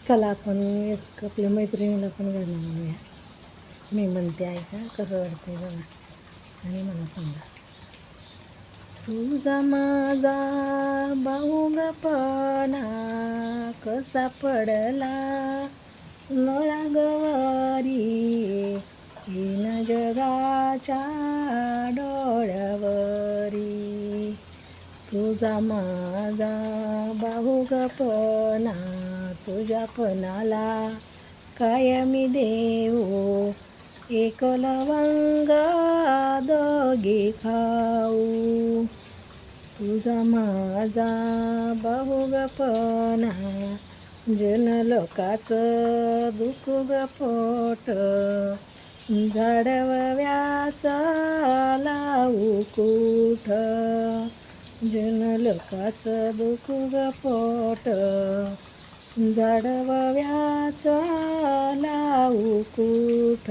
चला आपण एक आपल्या मैत्रिणीला पण गाणं म्हणूया. मी म्हणते ऐका कसं वाटतंय बघा आणि मला सांगा. तुझा माझा बाहुगपणा कसा पडला नळागवारी हीन जगाच्या डोळ्यावरी. तुझा माझा बाहुगपणा तुझ्यापणाला काय मी देऊ एक लवंग दोघी खाऊ. तुझा माझा बाहुगपणा जनलोकाचं दुःख ग पोट झाडव्याचा लावू कुठ. जनलोकाचं दुःख ग पोट झाडव्याचा लावू कुठ.